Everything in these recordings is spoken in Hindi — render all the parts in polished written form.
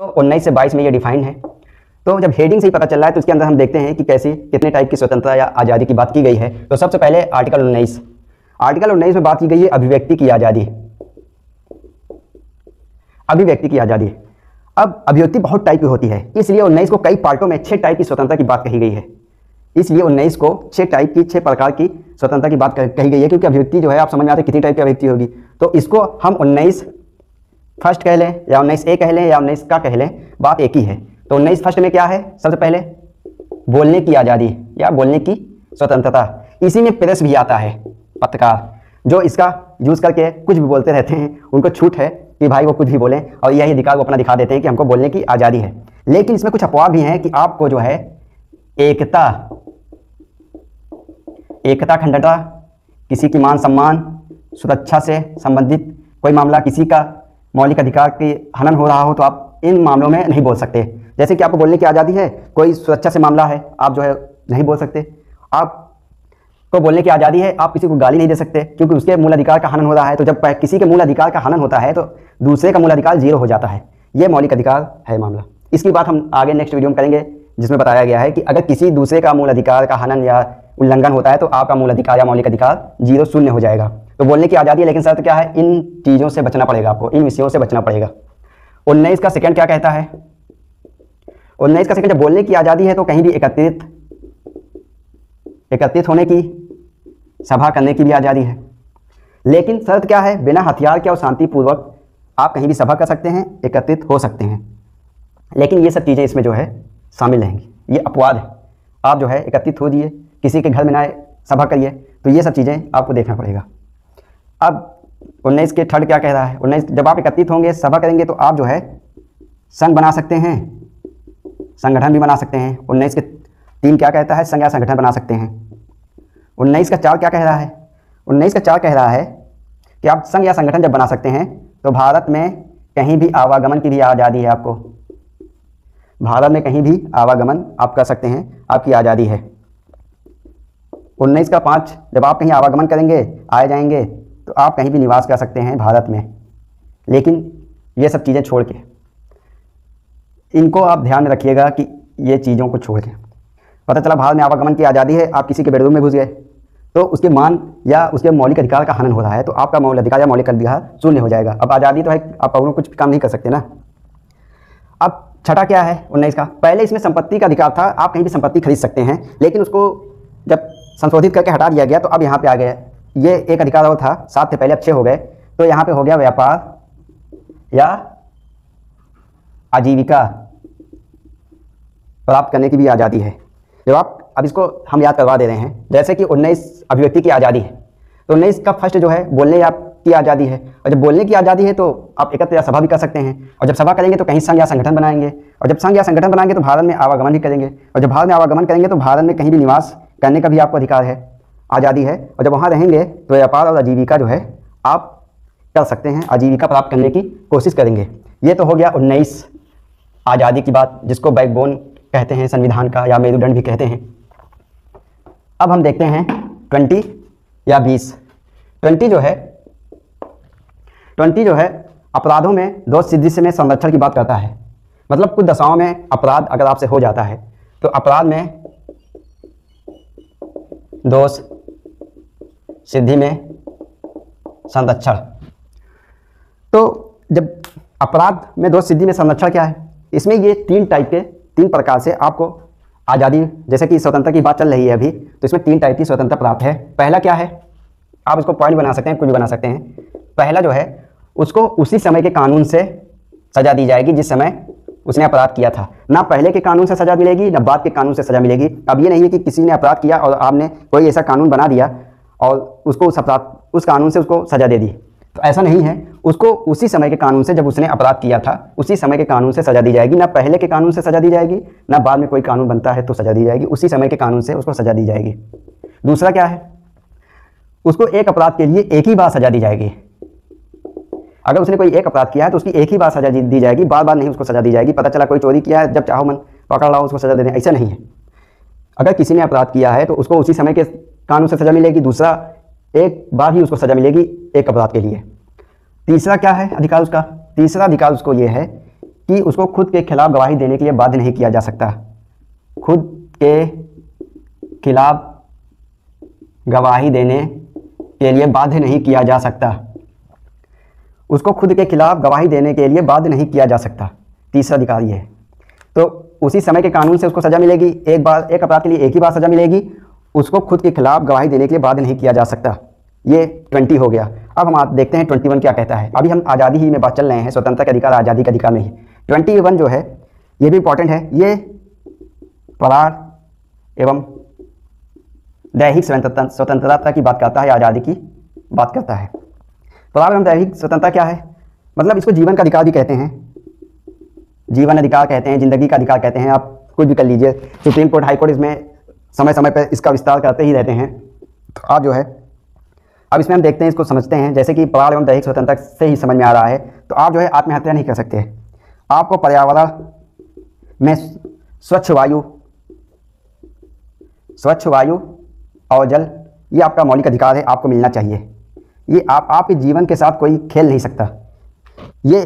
तो 19 से 22 में ये डिफाइंड है। तो जब हेडिंग से ही पता चल रहा है तो इसके अंदर हम देखते हैं कि कैसे कितने टाइप की स्वतंत्रता या आज़ादी की बात की गई है। तो सबसे पहले आर्टिकल 19 में बात की गई है अभिव्यक्ति की आज़ादी। अभिव्यक्ति की आज़ादी। अब अभिव्यक्ति बहुत टाइप की होती है, इसलिए 19 को कई पार्टों में 6 टाइप की स्वतंत्रता की बात कही गई है। इसलिए 19 को 6 प्रकार की स्वतंत्रता की बात कही गई है, क्योंकि अभिव्यक्ति जो है आप समझ में आते कितनी टाइप की अभिव्यक्ति होगी। तो इसको हम 19 फर्स्ट कह लें या 19A कह लें या 19 का कह लें, बात एक ही है। तो 19 फर्स्ट में क्या है? सबसे पहले बोलने की आज़ादी या बोलने की स्वतंत्रता। इसी में प्रेस भी आता है, पत्रकार जो इसका यूज़ करके कुछ भी बोलते रहते हैं, उनको छूट है कि भाई वो कुछ भी बोलें और यही अधिकार वो अपना दिखा देते हैं कि हमको बोलने की आज़ादी है। लेकिन इसमें कुछ अपवाद भी हैं कि आपको जो है एकता, अखंडता, किसी की मान सम्मान, सुरक्षा से संबंधित कोई मामला, किसी का मौलिक अधिकार के हनन हो रहा हो तो आप इन मामलों में नहीं बोल सकते। जैसे कि आपको बोलने की आज़ादी है, कोई सुरक्षा से मामला है, आप जो है नहीं बोल सकते। आपको बोलने की आज़ादी है, आप किसी को गाली नहीं दे सकते क्योंकि उसके मूल अधिकार का हनन हो रहा है। तो जब किसी के मूल अधिकार का हनन होता है तो दूसरे का मूल अधिकार 0 हो जाता है। ये मौलिक अधिकार है मामला। इसकी बात हम आगे नेक्स्ट वीडियो में करेंगे, जिसमें बताया गया है कि अगर किसी दूसरे का मूल अधिकार का हनन या उल्लंघन होता है तो आपका मूल अधिकार या मौलिक अधिकार 0 शून्य हो जाएगा। तो बोलने की आज़ादी है, लेकिन शर्त क्या है? इन चीज़ों से बचना पड़ेगा आपको, इन विषयों से बचना पड़ेगा। 19 का सेकंड क्या कहता है? 19 का सेकंड, जब बोलने की आज़ादी है तो कहीं भी एकत्रित होने की, सभा करने की भी आज़ादी है। लेकिन शर्त क्या है? बिना हथियार के और शांतिपूर्वक आप कहीं भी सभा कर सकते हैं, एकत्रित हो सकते हैं। लेकिन ये सब चीज़ें इसमें जो है शामिल रहेंगी। ये अपवाद है, आप जो है एकत्रित हो जाइए, किसी के घर में ना सभा करिए, तो ये सब चीज़ें आपको देखना पड़ेगा। अब 19 के थर्ड क्या कह रहा है? 19, जब आप एकत्रित होंगे, सभा करेंगे तो आप जो है संघ बना सकते हैं, संगठन भी बना सकते हैं। 19 के 3 क्या कहता है? संघ या संगठन बना सकते हैं। 19 का 4 क्या कह रहा है? 19 का 4 कह रहा है कि आप संघ या संगठन जब बना सकते हैं तो भारत में कहीं भी आवागमन की भी आज़ादी है आपको। भारत में कहीं भी आवागमन आप कर सकते हैं, आपकी आज़ादी है। 19 का 5, जब आप कहीं आवागमन करेंगे, आए जाएंगे, तो आप कहीं भी निवास कर सकते हैं भारत में। लेकिन ये सब चीज़ें छोड़ के, इनको आप ध्यान में रखिएगा कि ये चीज़ों को छोड़ के, पता चला भारत में आवागमन की आज़ादी है, आप किसी के बेडरूम में घुस गए तो उसके मान या उसके मौलिक अधिकार का हनन हो रहा है, तो आपका मौलिक अधिकार या मौलिक अधिकार शून्य हो जाएगा। अब आज़ादी तो है, आप कुछ काम नहीं कर सकते ना। अब छठा क्या है 19 का? पहले इसमें संपत्ति का अधिकार था, आप कहीं भी संपत्ति खरीद सकते हैं, लेकिन उसको जब संशोधित करके हटा दिया गया तो अब यहाँ पे आ गया, ये एक अधिकार और था, 7 थे पहले, अब 6 हो गए। तो यहाँ पे हो गया व्यापार या आजीविका प्राप्त करने की भी आज़ादी है। जब आप, अब इसको हम याद करवा दे रहे हैं, जैसे कि 19 अभिव्यक्ति की आज़ादी है, तो 19 का फर्स्ट जो है बोलने या की आज़ादी है। और जब बोलने की आज़ादी है तो आप एकत्र या सभा भी कर सकते हैं, और जब सभा करेंगे तो कहीं संघ या संगठन बनाएंगे, और जब संघ या संगठन बनाएंगे तो भारत में आवागमन भी करेंगे, और जब भारत में आवागमन करेंगे तो भारत में कहीं भी निवास करने का भी आपको अधिकार है, आज़ादी है। और जब वहाँ रहेंगे तो व्यापार और आजीविका जो है आप कर सकते हैं, आजीविका प्राप्त करने की कोशिश करेंगे। ये तो हो गया 19 आज़ादी की बात, जिसको बैकबोन कहते हैं संविधान का, या मेरुदंड भी कहते हैं। अब हम देखते हैं 20 या 20। 20 जो है अपराधों में दोष सिद्धि में संरक्षण की बात करता है। मतलब कुछ दशाओं में अपराध अगर आपसे हो जाता है तो अपराध में दोष सिद्धि में संरक्षण। तो जब अपराध में दोष सिद्धि में संरक्षण क्या है? इसमें ये 3 प्रकार से आपको आज़ादी, जैसे कि स्वतंत्रता की बात चल रही है अभी, तो इसमें 3 टाइप की स्वतंत्रता प्राप्त है। पहला क्या है? आप इसको पॉइंट बना सकते हैं, कुछ भी बना सकते हैं। पहला जो है उसको उसी समय के कानून से सज़ा दी जाएगी जिस समय उसने अपराध किया था। ना पहले के कानून से सज़ा मिलेगी, ना बाद के कानून से सज़ा मिलेगी। अब ये नहीं है कि किसी ने अपराध किया और आपने कोई ऐसा कानून बना दिया और उसको उस कानून से उसको सज़ा दे दी, तो ऐसा नहीं है। उसको उसी समय के कानून से, जब उसने अपराध किया था उसी समय के कानून से सज़ा दी जाएगी। ना पहले के कानून से सज़ा दी जाएगी, ना बाद में कोई कानून बनता है तो सज़ा दी जाएगी, उसी समय के कानून से उसको सज़ा दी जाएगी। दूसरा क्या है? उसको एक अपराध के लिए एक ही बार सज़ा दी जाएगी। अगर उसने कोई एक अपराध किया है तो उसकी एक ही बार सज़ा दी जाएगी, बार बार नहीं उसको सज़ा दी जाएगी। पता चला कोई चोरी किया है, जब चाहो मन पकड़ लाओ उसको सज़ा दे दें, ऐसा नहीं है। अगर किसी ने अपराध किया है तो उसको उसी समय के कानून से सज़ा मिलेगी, दूसरा एक बार ही उसको सज़ा मिलेगी एक अपराध के लिए। तीसरा क्या है अधिकार उसका? तीसरा अधिकार उसको ये है कि उसको खुद के खिलाफ गवाही देने के लिए बाध्य नहीं किया जा सकता। खुद के खिलाफ गवाही देने के लिए बाध्य नहीं किया जा सकता। उसको खुद के खिलाफ गवाही देने के लिए बाध्य नहीं किया जा सकता। तीसरा अधिकार ये है। तो उसी समय के कानून से उसको सज़ा मिलेगी, एक अपराध के लिए एक ही बार सज़ा मिलेगी। उसको खुद के खिलाफ गवाही देने के लिए बाध्य नहीं किया जा सकता। ये 20 हो गया। अब हम देखते हैं 21 क्या कहता है। अभी हम आज़ादी ही में बात चल रहे हैं, स्वतंत्रता के अधिकार, आज़ादी के अधिकार में ही। 21 जो है ये भी इंपॉर्टेंट है। ये परार एवं दैहिक स्वतंत्रता की बात करता है, आज़ादी की बात करता है। परार एवं दैहिक स्वतंत्रता क्या है? मतलब इसको जीवन का अधिकार भी कहते हैं, जीवन अधिकार कहते हैं, जिंदगी का अधिकार कहते हैं, आप कुछ भी कर लीजिए। सुप्रीम कोर्ट, हाई कोर्ट इसमें समय समय पर इसका विस्तार करते ही रहते हैं। तो आप जो है अब इसमें हम देखते हैं, इसको समझते हैं। जैसे कि परार एवं दैहिक स्वतंत्रता से ही समझ में आ रहा है। तो आप जो है आत्महत्या नहीं कर सकते। आपको पर्यावरण में स्वच्छ वायु और जल, ये आपका मौलिक अधिकार है, आपको मिलना चाहिए। ये आपके जीवन के साथ कोई खेल नहीं सकता। ये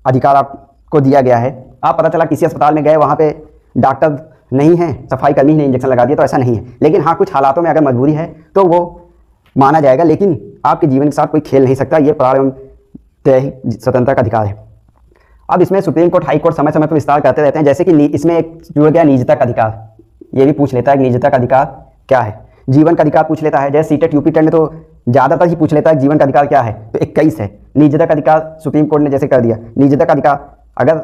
अधिकार आपको दिया गया है। आप पता चला किसी अस्पताल में गए, वहाँ पे डॉक्टर नहीं है, सफाई कर्मी ने इंजेक्शन लगा दिया, तो ऐसा नहीं है। लेकिन हाँ, कुछ हालातों में अगर मजबूरी है तो वो माना जाएगा, लेकिन आपके जीवन के साथ कोई खेल नहीं सकता। ये परार एवं दैहिक स्वतंत्रता का अधिकार है। अब इसमें सुप्रीम कोर्ट, हाई कोर्ट समय समय पर विस्तार करते रहते हैं। जैसे कि इसमें एक जुड़ गया निजता का अधिकार, ये भी पूछ लेता है निजता का अधिकार क्या है। जीवन का अधिकार पूछ लेता है। जैसे सीटेट, यूपी टेट में तो ज़्यादातर ही पूछ लेता है जीवन का अधिकार क्या है, तो 21 है। निजता का अधिकार सुप्रीम कोर्ट ने जैसे कर दिया। निजता का अधिकार, अगर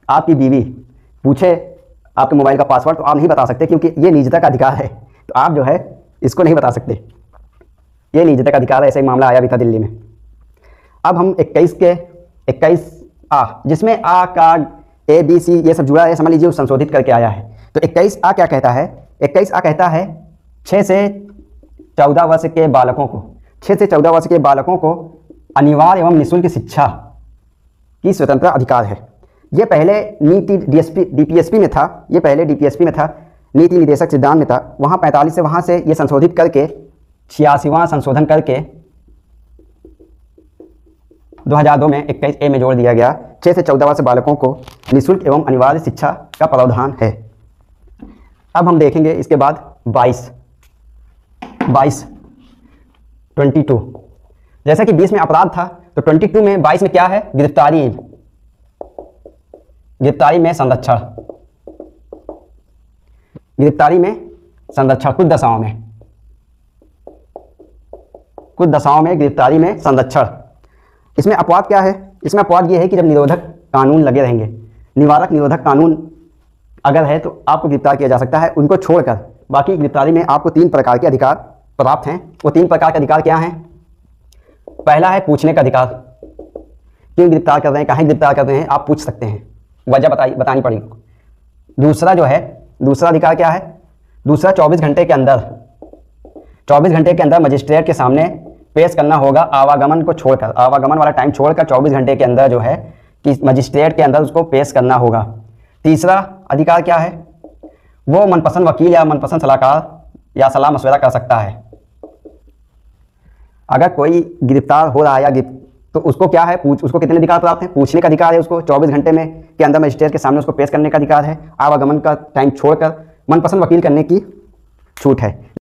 आपकी बीवी पूछे आपके मोबाइल का पासवर्ड, तो आप नहीं बता सकते, क्योंकि ये निजता का अधिकार है। तो आप जो है इसको नहीं बता सकते, ये निजता का अधिकार है। ऐसा ही मामला आया भी था दिल्ली में। अब हम 21A, जिसमें आ का ABC ये सब जुड़ा है, समझ लीजिए, संशोधित करके आया है। तो 21A क्या कहता है? 21A कहता है 6 से 14 वर्ष के बालकों को, 6 से 14 वर्ष के बालकों को अनिवार्य एवं निःशुल्क शिक्षा की स्वतंत्रता अधिकार है। ये पहले नीति DPSP में था, ये पहले DPSP में था, नीति निदेशक सिद्धांत में था। वहाँ 45 से वहाँ से ये संशोधित करके 86वां संशोधन करके 2002 में 21A में जोड़ दिया गया। 6 से 14 वर्ष बालकों को निःशुल्क एवं अनिवार्य शिक्षा का प्रावधान है। अब हम देखेंगे इसके बाद 22 22। जैसा कि 20 में अपराध था, तो 22 में 22 में क्या है? गिरफ्तारी में संरक्षण, गिरफ्तारी में संरक्षण, कुछ दशाओं में गिरफ्तारी में संरक्षण। इसमें अपवाद क्या है? इसमें अपवाद ये है कि जब निरोधक कानून लगे रहेंगे, निवारक निरोधक कानून अगर है तो आपको गिरफ्तार किया जा सकता है। उनको छोड़कर बाकी गिरफ्तारी में आपको 3 प्रकार के अधिकार प्राप्त हैं। वो 3 प्रकार के अधिकार क्या हैं? पहला है पूछने का अधिकार। क्यों गिरफ्तार कर रहे हैं, कहाँ गिरफ्तार कर रहे हैं, आप पूछ सकते हैं, वजह बतानी पड़ेगी। दूसरा जो है, दूसरा अधिकार क्या है? दूसरा 24 घंटे के अंदर मजिस्ट्रेट के सामने पेश करना होगा, आवागमन को छोड़कर, आवागमन वाला टाइम छोड़कर 24 घंटे के अंदर जो है कि मजिस्ट्रेट के अंदर उसको पेश करना होगा। तीसरा अधिकार क्या है? वो मनपसंद वकील या मनपसंद सलाहकार या सलाह मशवरा कर सकता है। अगर कोई गिरफ्तार हो रहा है तो उसको क्या है, उसको कितने अधिकार प्राप्त हैं? पूछने का अधिकार है, उसको 24 घंटे में के अंदर मजिस्ट्रेट के सामने उसको पेश करने का अधिकार है, आवागमन का टाइम छोड़कर मनपसंद वकील करने की छूट है।